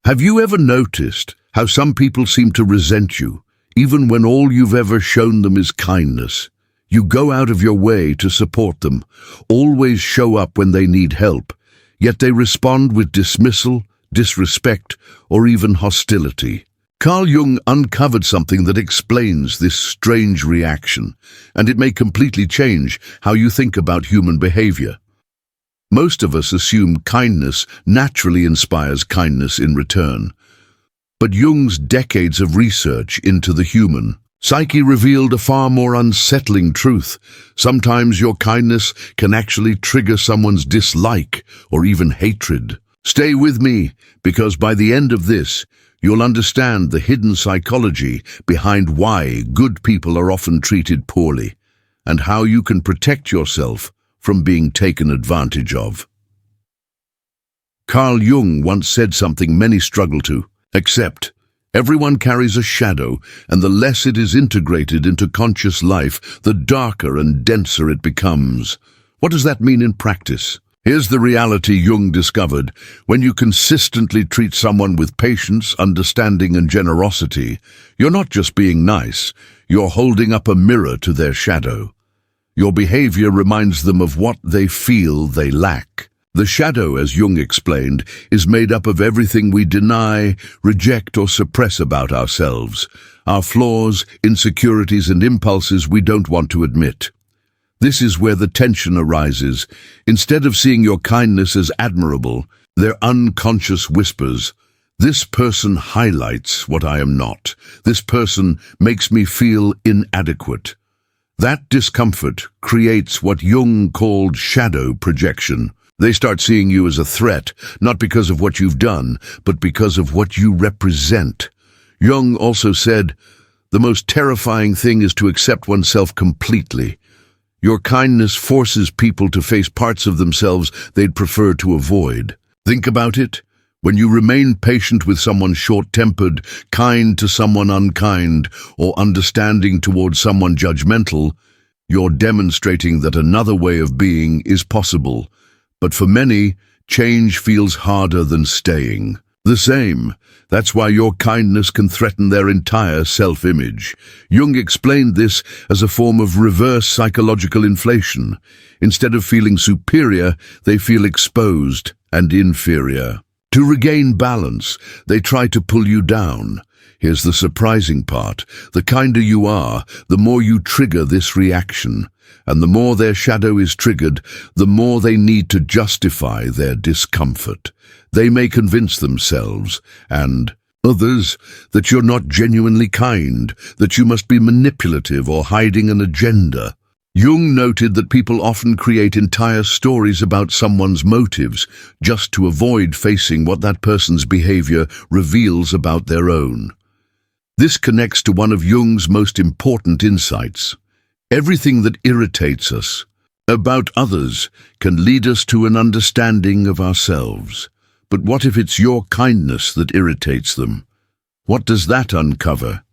Have you ever noticed how some people seem to resent you, even when all you've ever shown them is kindness? You go out of your way to support them, always show up when they need help, yet they respond with dismissal, disrespect, or even hostility. Carl Jung uncovered something that explains this strange reaction, and it may completely change how you think about human behavior. Most of us assume kindness naturally inspires kindness in return. But Jung's decades of research into the human psyche revealed a far more unsettling truth. Sometimes your kindness can actually trigger someone's dislike or even hatred. Stay with me, because by the end of this, you'll understand the hidden psychology behind why good people are often treated poorly, and how you can protect yourself from being taken advantage of. Carl Jung once said something many struggle to accept. Everyone carries a shadow, and the less it is integrated into conscious life, the darker and denser it becomes. What does that mean in practice? Here's the reality Jung discovered. When you consistently treat someone with patience, understanding, and generosity, you're not just being nice, you're holding up a mirror to their shadow. Your behavior reminds them of what they feel they lack. The shadow, as Jung explained, is made up of everything we deny, reject, or suppress about ourselves, our flaws, insecurities, and impulses we don't want to admit. This is where the tension arises. Instead of seeing your kindness as admirable, their unconscious whispers, "This person highlights what I am not. This person makes me feel inadequate." That discomfort creates what Jung called shadow projection. They start seeing you as a threat, not because of what you've done, but because of what you represent. Jung also said, "The most terrifying thing is to accept oneself completely." Your kindness forces people to face parts of themselves they'd prefer to avoid. Think about it. When you remain patient with someone short-tempered, kind to someone unkind, or understanding towards someone judgmental, you're demonstrating that another way of being is possible. But for many, change feels harder than staying. The same. That's why your kindness can threaten their entire self-image. Jung explained this as a form of reverse psychological inflation. Instead of feeling superior, they feel exposed and inferior. To regain balance, they try to pull you down. Here's the surprising part. The kinder you are, the more you trigger this reaction. And the more their shadow is triggered, the more they need to justify their discomfort. They may convince themselves, and others, that you're not genuinely kind, that you must be manipulative or hiding an agenda. Jung noted that people often create entire stories about someone's motives just to avoid facing what that person's behavior reveals about their own. This connects to one of Jung's most important insights. Everything that irritates us about others can lead us to an understanding of ourselves. But what if it's your kindness that irritates them? What does that uncover?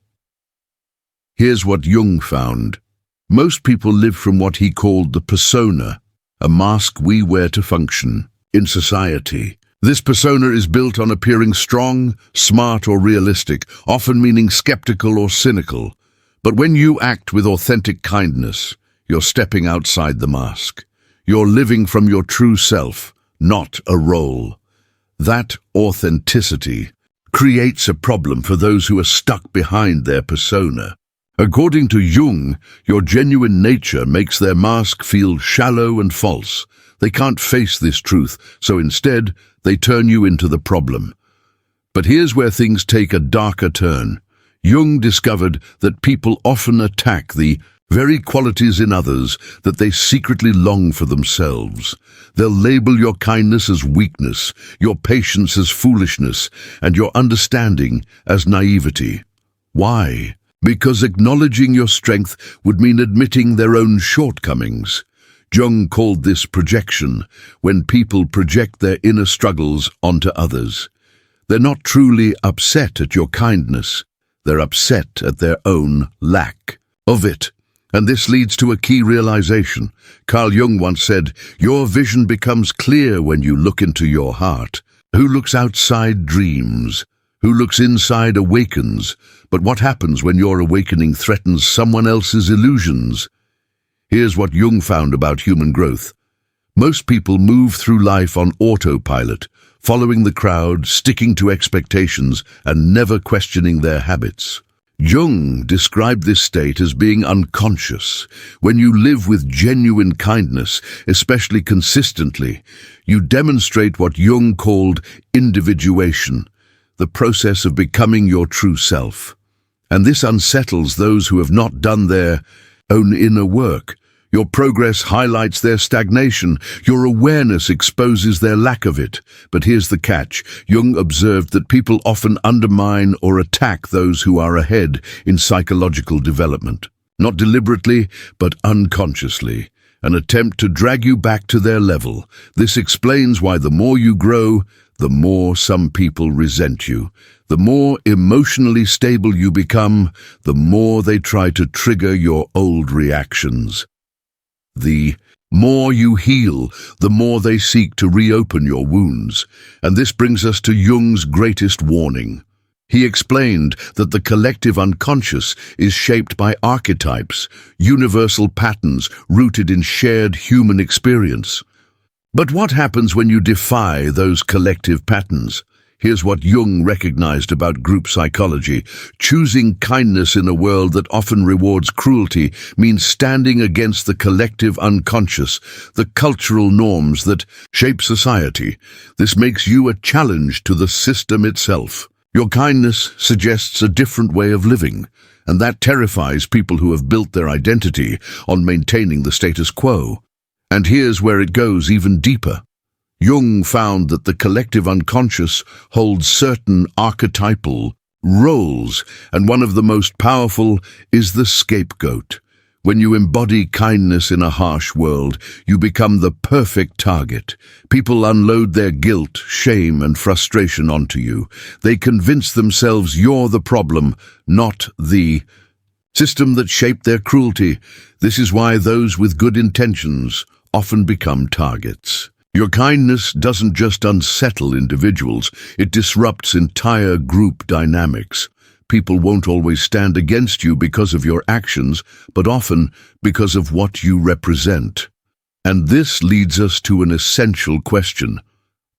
Here's what Jung found. Most people live from what he called the persona, a mask we wear to function in society. This persona is built on appearing strong, smart, or realistic, often meaning skeptical or cynical. But when you act with authentic kindness, you're stepping outside the mask. You're living from your true self, not a role. That authenticity creates a problem for those who are stuck behind their persona. According to Jung, your genuine nature makes their mask feel shallow and false. They can't face this truth, so instead, they turn you into the problem. But here's where things take a darker turn. Jung discovered that people often attack the very qualities in others that they secretly long for themselves. They'll label your kindness as weakness, your patience as foolishness, and your understanding as naivety. Why? Because acknowledging your strength would mean admitting their own shortcomings. Jung called this projection, when people project their inner struggles onto others. They're not truly upset at your kindness. They're upset at their own lack of it. And this leads to a key realization. Carl Jung once said, "Your vision becomes clear when you look into your heart." Who looks outside dreams. Who looks inside awakens. But what happens when your awakening threatens someone else's illusions? Here's what Jung found about human growth. Most people move through life on autopilot, following the crowd, sticking to expectations, and never questioning their habits. Jung described this state as being unconscious. When you live with genuine kindness, especially consistently, you demonstrate what Jung called individuation, the process of becoming your true self. And this unsettles those who have not done their own inner work. Your progress highlights their stagnation. Your awareness exposes their lack of it. But here's the catch. Jung observed that people often undermine or attack those who are ahead in psychological development. Not deliberately, but unconsciously. An attempt to drag you back to their level. This explains why the more you grow, the more some people resent you. The more emotionally stable you become, the more they try to trigger your old reactions. The more you heal, the more they seek to reopen your wounds. And this brings us to Jung's greatest warning. He explained that the collective unconscious is shaped by archetypes, universal patterns rooted in shared human experience. But what happens when you defy those collective patterns? Here's what Jung recognized about group psychology. Choosing kindness in a world that often rewards cruelty means standing against the collective unconscious, the cultural norms that shape society. This makes you a challenge to the system itself. Your kindness suggests a different way of living, and that terrifies people who have built their identity on maintaining the status quo. And here's where it goes even deeper. Jung found that the collective unconscious holds certain archetypal roles, and one of the most powerful is the scapegoat. When you embody kindness in a harsh world, you become the perfect target. People unload their guilt, shame, and frustration onto you. They convince themselves you're the problem, not the system that shaped their cruelty. This is why those with good intentions often become targets. Your kindness doesn't just unsettle individuals, it disrupts entire group dynamics. People won't always stand against you because of your actions, but often because of what you represent. And this leads us to an essential question.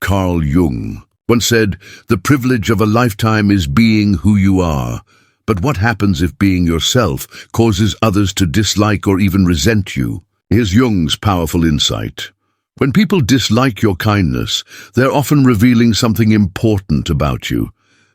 Carl Jung once said, "The privilege of a lifetime is being who you are." But what happens if being yourself causes others to dislike or even resent you? Here's Jung's powerful insight. When people dislike your kindness, they're often revealing something important about you.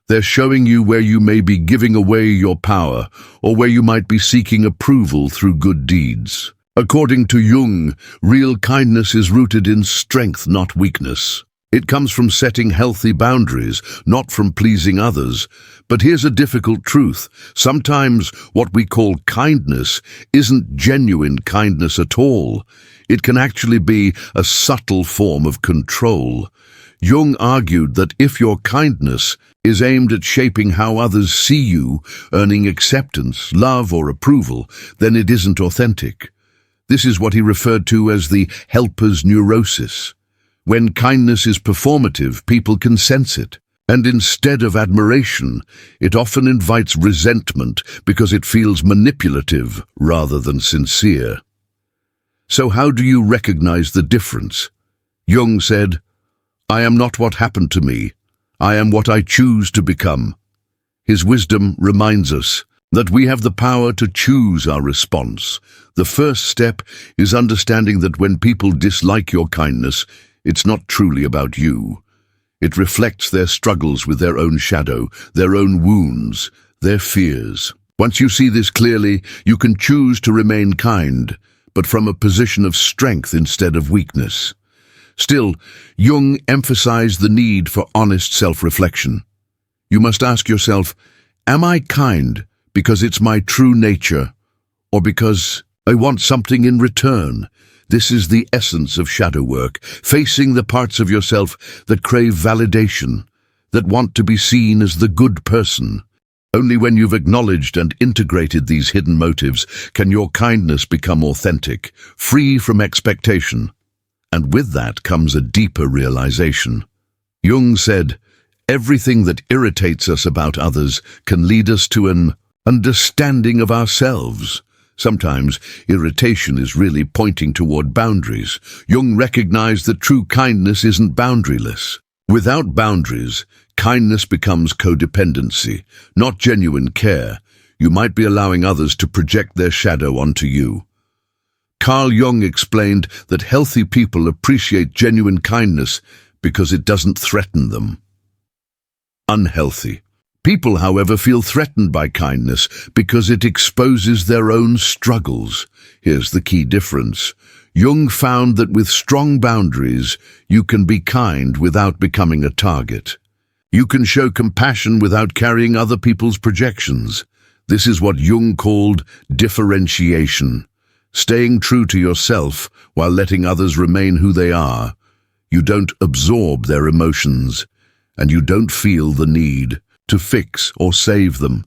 They're showing you where you may be giving away your power, or where you might be seeking approval through good deeds. According to Jung, real kindness is rooted in strength, not weakness. It comes from setting healthy boundaries, not from pleasing others. But here's a difficult truth. Sometimes what we call kindness isn't genuine kindness at all. It can actually be a subtle form of control. Jung argued that if your kindness is aimed at shaping how others see you, earning acceptance, love, or approval, then it isn't authentic. This is what he referred to as the helper's neurosis. When kindness is performative, people can sense it. And instead of admiration, it often invites resentment because it feels manipulative rather than sincere. So how do you recognize the difference? Jung said, "I am not what happened to me. I am what I choose to become." His wisdom reminds us that we have the power to choose our response. The first step is understanding that when people dislike your kindness, it's not truly about you. It reflects their struggles with their own shadow, their own wounds, their fears. Once you see this clearly, you can choose to remain kind, but from a position of strength instead of weakness. Still, Jung emphasized the need for honest self-reflection. You must ask yourself, am I kind because it's my true nature, or because I want something in return? This is the essence of shadow work, facing the parts of yourself that crave validation, that want to be seen as the good person. Only when you've acknowledged and integrated these hidden motives can your kindness become authentic, free from expectation. And with that comes a deeper realization. Jung said, "Everything that irritates us about others can lead us to an understanding of ourselves." Sometimes irritation is really pointing toward boundaries. Jung recognized that true kindness isn't boundaryless. Without boundaries, kindness becomes codependency, not genuine care. You might be allowing others to project their shadow onto you. Carl Jung explained that healthy people appreciate genuine kindness because it doesn't threaten them. Unhealthy people, however, feel threatened by kindness because it exposes their own struggles. Here's the key difference. Jung found that with strong boundaries, you can be kind without becoming a target. You can show compassion without carrying other people's projections. This is what Jung called differentiation. Staying true to yourself while letting others remain who they are. You don't absorb their emotions, and you don't feel the need to fix or save them.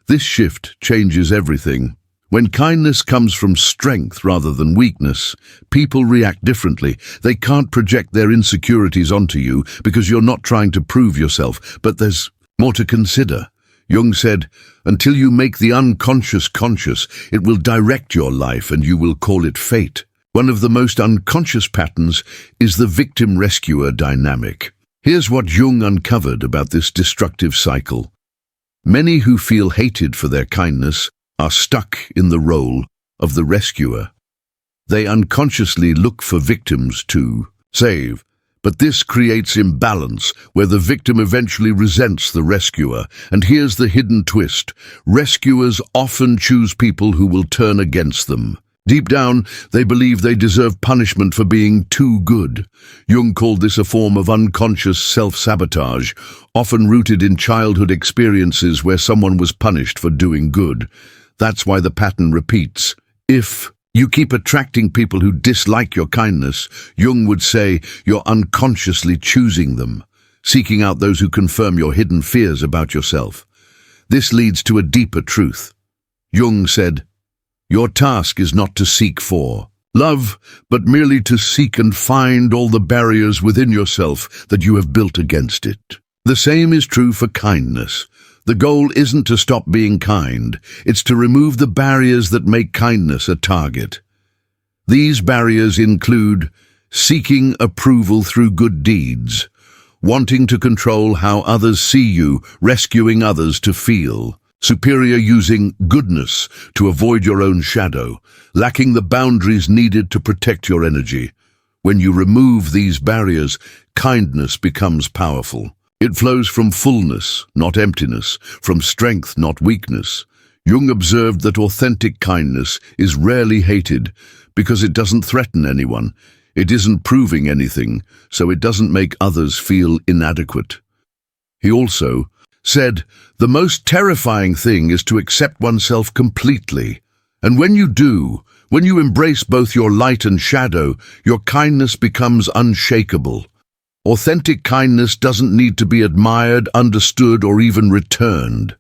This shift changes everything. When kindness comes from strength rather than weakness, people react differently. They can't project their insecurities onto you because you're not trying to prove yourself, but there's more to consider. Jung said, "Until you make the unconscious conscious, it will direct your life and you will call it fate." One of the most unconscious patterns is the victim-rescuer dynamic. Here's what Jung uncovered about this destructive cycle. Many who feel hated for their kindness are stuck in the role of the rescuer. They unconsciously look for victims to save, but this creates imbalance where the victim eventually resents the rescuer. And here's the hidden twist. Rescuers often choose people who will turn against them. Deep down, they believe they deserve punishment for being too good. Jung called this a form of unconscious self-sabotage, often rooted in childhood experiences where someone was punished for doing good. That's why the pattern repeats. If you keep attracting people who dislike your kindness, Jung would say you're unconsciously choosing them, seeking out those who confirm your hidden fears about yourself. This leads to a deeper truth. Jung said, "Your task is not to seek for love, but merely to seek and find all the barriers within yourself that you have built against it." The same is true for kindness. The goal isn't to stop being kind, it's to remove the barriers that make kindness a target. These barriers include seeking approval through good deeds, wanting to control how others see you, rescuing others to feel superior, using goodness to avoid your own shadow, lacking the boundaries needed to protect your energy. When you remove these barriers, kindness becomes powerful. It flows from fullness, not emptiness, from strength, not weakness. Jung observed that authentic kindness is rarely hated because it doesn't threaten anyone. It isn't proving anything, so it doesn't make others feel inadequate. He also said, "The most terrifying thing is to accept oneself completely. And when you do, when you embrace both your light and shadow, your kindness becomes unshakable." Authentic kindness doesn't need to be admired, understood, or even returned.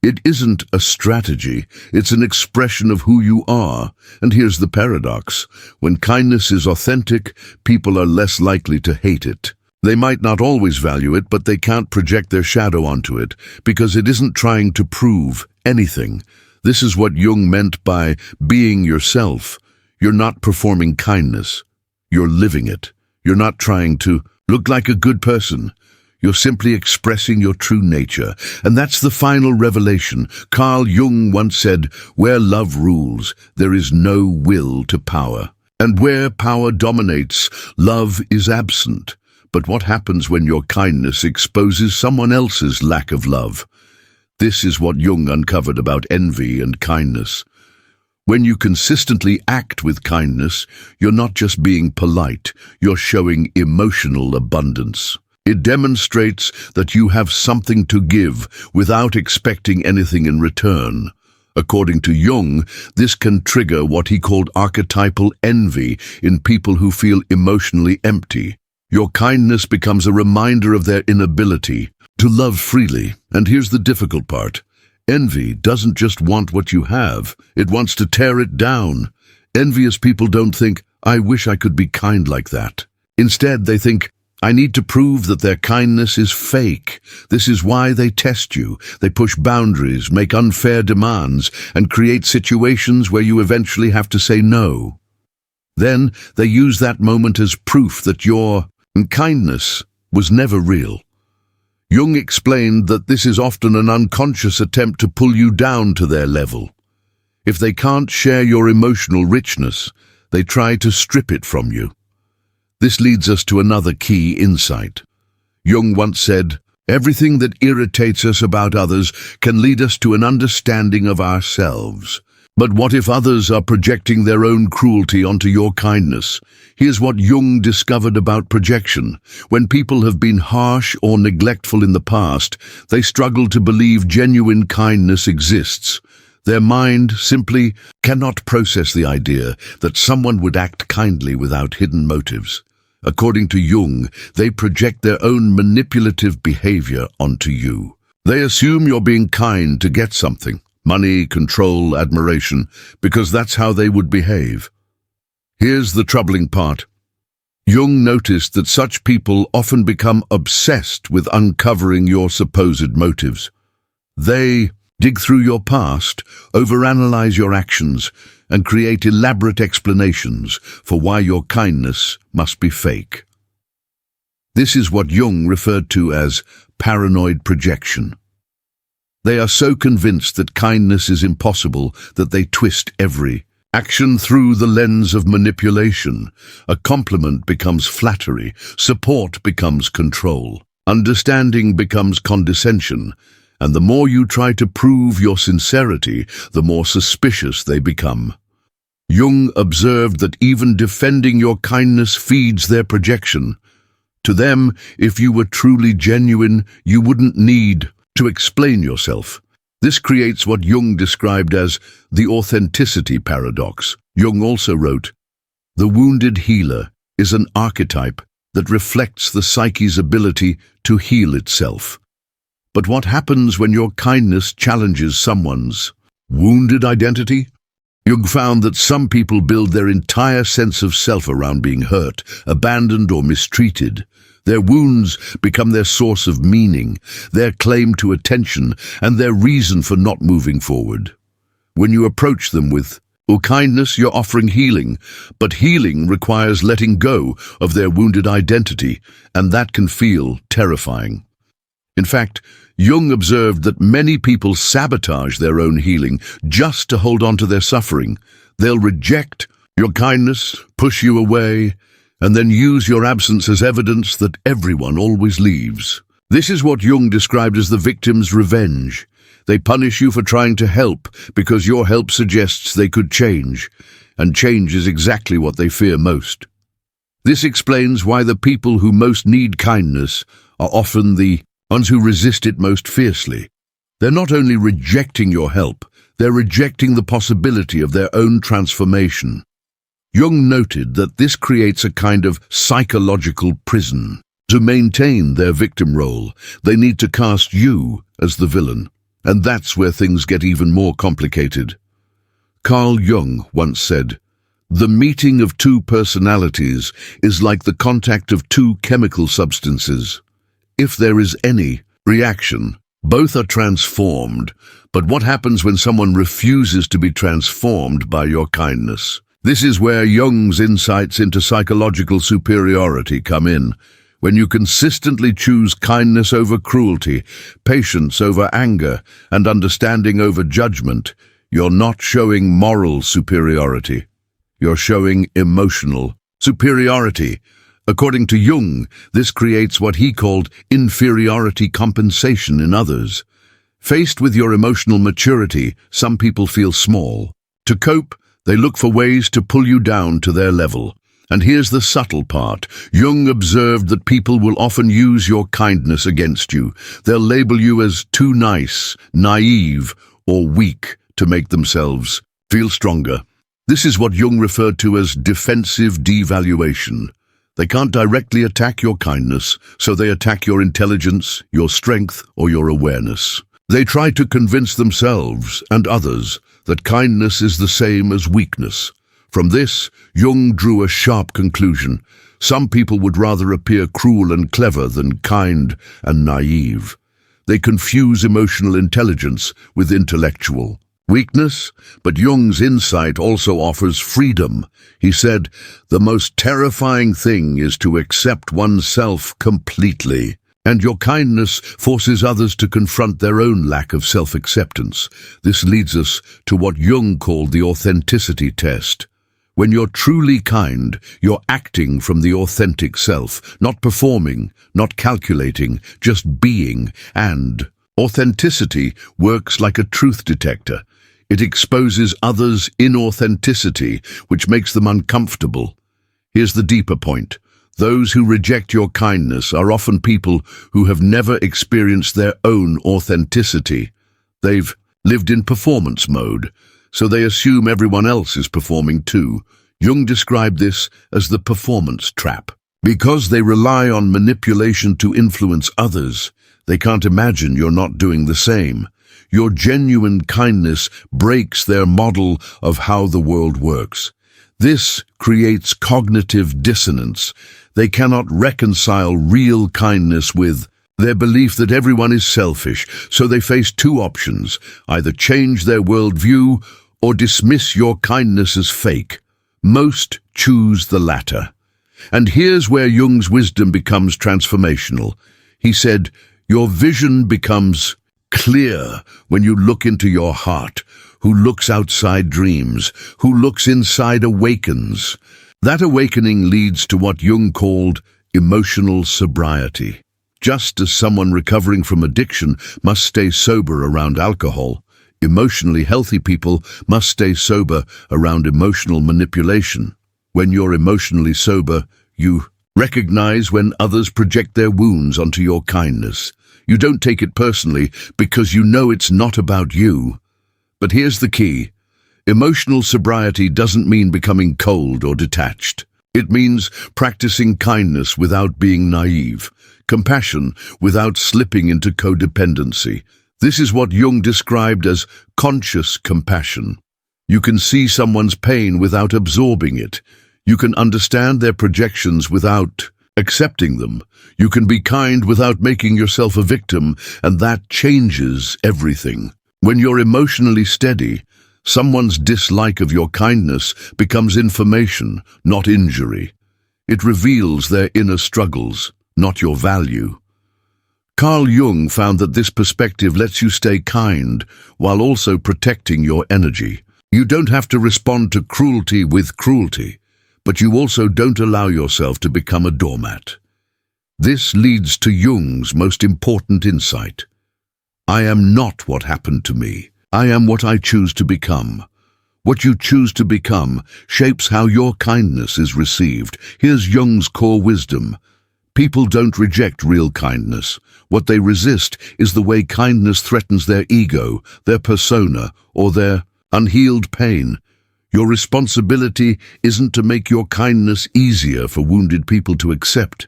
It isn't a strategy, it's an expression of who you are. And here's the paradox. When kindness is authentic, people are less likely to hate it. They might not always value it, but they can't project their shadow onto it, because it isn't trying to prove anything. This is what Jung meant by being yourself. You're not performing kindness. You're living it. You're not trying to look like a good person. You're simply expressing your true nature. And that's the final revelation. Carl Jung once said, "Where love rules, there is no will to power. And where power dominates, love is absent." But what happens when your kindness exposes someone else's lack of love? This is what Jung uncovered about envy and kindness. When you consistently act with kindness, you're not just being polite, you're showing emotional abundance. It demonstrates that you have something to give without expecting anything in return. According to Jung, this can trigger what he called archetypal envy in people who feel emotionally empty. Your kindness becomes a reminder of their inability to love freely. And here's the difficult part. Envy doesn't just want what you have, it wants to tear it down. Envious people don't think, "I wish I could be kind like that." Instead, they think, I need to prove that their kindness is fake. This is why they test you. They push boundaries, make unfair demands, and create situations where you eventually have to say no. Then they use that moment as proof that your kindness was never real. Jung explained that this is often an unconscious attempt to pull you down to their level. If they can't share your emotional richness, they try to strip it from you. This leads us to another key insight. Jung once said, "Everything that irritates us about others can lead us to an understanding of ourselves. But what if others are projecting their own cruelty onto your kindness?" Here's what Jung discovered about projection. When people have been harsh or neglectful in the past, they struggle to believe genuine kindness exists. Their mind simply cannot process the idea that someone would act kindly without hidden motives. According to Jung, they project their own manipulative behavior onto you. They assume you're being kind to get something, money, control, admiration, because that's how they would behave. Here's the troubling part. Jung noticed that such people often become obsessed with uncovering your supposed motives. They dig through your past, overanalyze your actions, and create elaborate explanations for why your kindness must be fake. This is what Jung referred to as paranoid projection. They are so convinced that kindness is impossible that they twist every action through the lens of manipulation. A compliment becomes flattery, support becomes control, understanding becomes condescension, and the more you try to prove your sincerity, the more suspicious they become. Jung observed that even defending your kindness feeds their projection. To them, if you were truly genuine, you wouldn't need to explain yourself. This creates what Jung described as the authenticity paradox. Jung also wrote, "The wounded healer is an archetype that reflects the psyche's ability to heal itself." But what happens when your kindness challenges someone's wounded identity? Jung found that some people build their entire sense of self around being hurt, abandoned, or mistreated. Their wounds become their source of meaning, their claim to attention, and their reason for not moving forward. When you approach them with kindness, you're offering healing, but healing requires letting go of their wounded identity, and that can feel terrifying. In fact, Jung observed that many people sabotage their own healing just to hold on to their suffering. They'll reject your kindness, push you away, and then use your absence as evidence that everyone always leaves. This is what Jung described as the victim's revenge. They punish you for trying to help because your help suggests they could change, and change is exactly what they fear most. This explains why the people who most need kindness are often the ones who resist it most fiercely. They're not only rejecting your help, they're rejecting the possibility of their own transformation. Jung noted that this creates a kind of psychological prison. To maintain their victim role, they need to cast you as the villain, and that's where things get even more complicated. Carl Jung once said, "The meeting of two personalities is like the contact of two chemical substances. If there is any reaction, both are transformed. But what happens when someone refuses to be transformed by your kindness?" This is where Jung's insights into psychological superiority come in. When you consistently choose kindness over cruelty, patience over anger, and understanding over judgment, you're not showing moral superiority. You're showing emotional superiority. According to Jung, this creates what he called inferiority compensation in others. Faced with your emotional maturity, some people feel small. To cope, they look for ways to pull you down to their level. And here's the subtle part. Jung observed that people will often use your kindness against you. They'll label you as too nice, naive, or weak to make themselves feel stronger. This is what Jung referred to as defensive devaluation. They can't directly attack your kindness, so they attack your intelligence, your strength, or your awareness. They try to convince themselves and others that kindness is the same as weakness. From this, Jung drew a sharp conclusion. Some people would rather appear cruel and clever than kind and naive. They confuse emotional intelligence with intellectual weakness, but Jung's insight also offers freedom. He said, "The most terrifying thing is to accept oneself completely." And your kindness forces others to confront their own lack of self-acceptance. This leads us to what Jung called the authenticity test. When you're truly kind, you're acting from the authentic self, not performing, not calculating, just being. And authenticity works like a truth detector. It exposes others' inauthenticity, which makes them uncomfortable. Here's the deeper point. Those who reject your kindness are often people who have never experienced their own authenticity. They've lived in performance mode, so they assume everyone else is performing too. Jung described this as the performance trap. Because they rely on manipulation to influence others, they can't imagine you're not doing the same. Your genuine kindness breaks their model of how the world works. This creates cognitive dissonance. They cannot reconcile real kindness with their belief that everyone is selfish, so they face two options: either change their worldview or dismiss your kindness as fake. Most choose the latter. And here's where Jung's wisdom becomes transformational. He said, "Your vision becomes clear when you look into your heart. Who looks outside dreams, who looks inside awakens." That awakening leads to what Jung called emotional sobriety. Just as someone recovering from addiction must stay sober around alcohol, emotionally healthy people must stay sober around emotional manipulation. When you're emotionally sober, you recognize when others project their wounds onto your kindness. You don't take it personally because you know it's not about you. But here's the key. Emotional sobriety doesn't mean becoming cold or detached. It means practicing kindness without being naive, compassion without slipping into codependency. This is what Jung described as conscious compassion. You can see someone's pain without absorbing it. You can understand their projections without accepting them. You can be kind without making yourself a victim, and that changes everything. When you're emotionally steady, someone's dislike of your kindness becomes information, not injury. It reveals their inner struggles, not your value. Carl Jung found that this perspective lets you stay kind while also protecting your energy. You don't have to respond to cruelty with cruelty, but you also don't allow yourself to become a doormat. This leads to Jung's most important insight. I am not what happened to me. I am what I choose to become. What you choose to become shapes how your kindness is received. Here's Jung's core wisdom. People don't reject real kindness. What they resist is the way kindness threatens their ego, their persona, or their unhealed pain. Your responsibility isn't to make your kindness easier for wounded people to accept.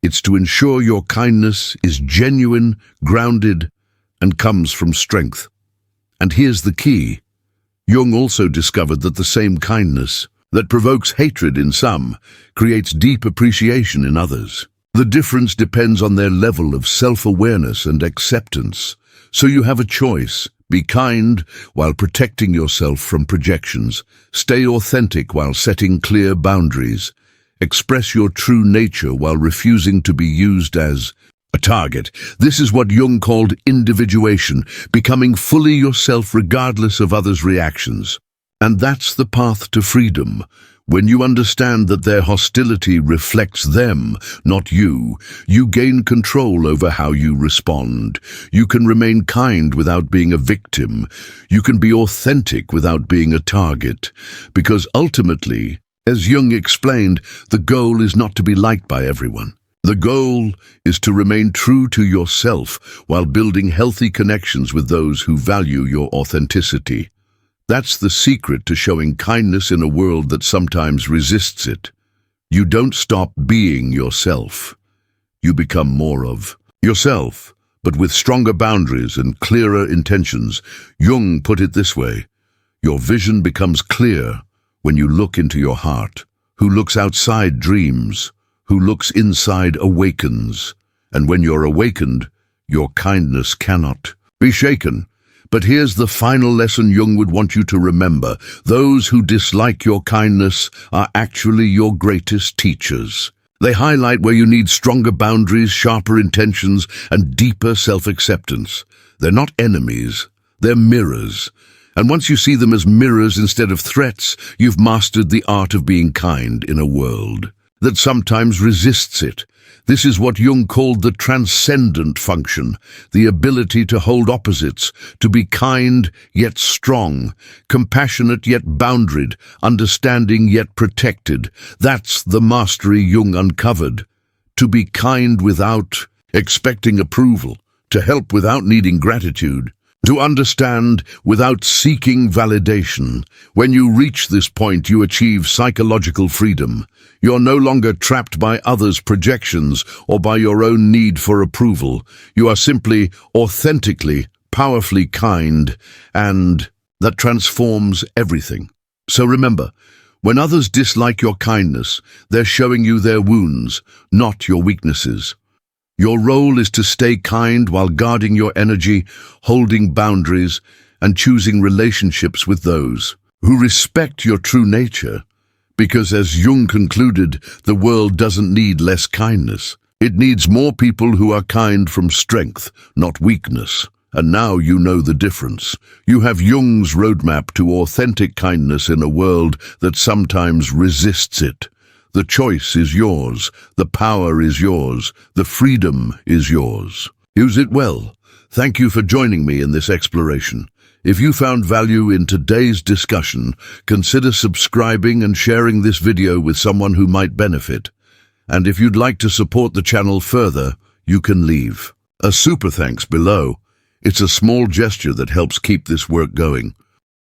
It's to ensure your kindness is genuine, grounded, and comes from strength. And here's the key. Jung also discovered that the same kindness that provokes hatred in some creates deep appreciation in others. The difference depends on their level of self-awareness and acceptance. So you have a choice. Be kind while protecting yourself from projections. Stay authentic while setting clear boundaries. Express your true nature while refusing to be used as a target. This is what Jung called individuation, becoming fully yourself regardless of others' reactions. And that's the path to freedom. When you understand that their hostility reflects them, not you, you gain control over how you respond. You can remain kind without being a victim. You can be authentic without being a target. Because ultimately, as Jung explained, the goal is not to be liked by everyone. The goal is to remain true to yourself while building healthy connections with those who value your authenticity. That's the secret to showing kindness in a world that sometimes resists it. You don't stop being yourself. You become more of yourself, but with stronger boundaries and clearer intentions. Jung put it this way: your vision becomes clear when you look into your heart. Who looks outside dreams. Who looks inside awakens. And when you're awakened, your kindness cannot be shaken. But here's the final lesson Jung would want you to remember. Those who dislike your kindness are actually your greatest teachers. They highlight where you need stronger boundaries, sharper intentions, and deeper self-acceptance. They're not enemies, they're mirrors. And once you see them as mirrors instead of threats, you've mastered the art of being kind in a world that sometimes resists it. This is what Jung called the transcendent function, the ability to hold opposites, to be kind yet strong, compassionate yet boundaried, understanding yet protected. That's the mastery Jung uncovered. To be kind without expecting approval, to help without needing gratitude, to understand without seeking validation. When you reach this point, you achieve psychological freedom. You're no longer trapped by others' projections or by your own need for approval. You are simply, authentically, powerfully kind, and that transforms everything. So remember, when others dislike your kindness, they're showing you their wounds, not your weaknesses. Your role is to stay kind while guarding your energy, holding boundaries, and choosing relationships with those who respect your true nature. Because as Jung concluded, the world doesn't need less kindness. It needs more people who are kind from strength, not weakness. And now you know the difference. You have Jung's roadmap to authentic kindness in a world that sometimes resists it. The choice is yours, the power is yours, the freedom is yours. Use it well. Thank you for joining me in this exploration. If you found value in today's discussion, consider subscribing and sharing this video with someone who might benefit. And if you'd like to support the channel further, you can leave a super thanks below. It's a small gesture that helps keep this work going.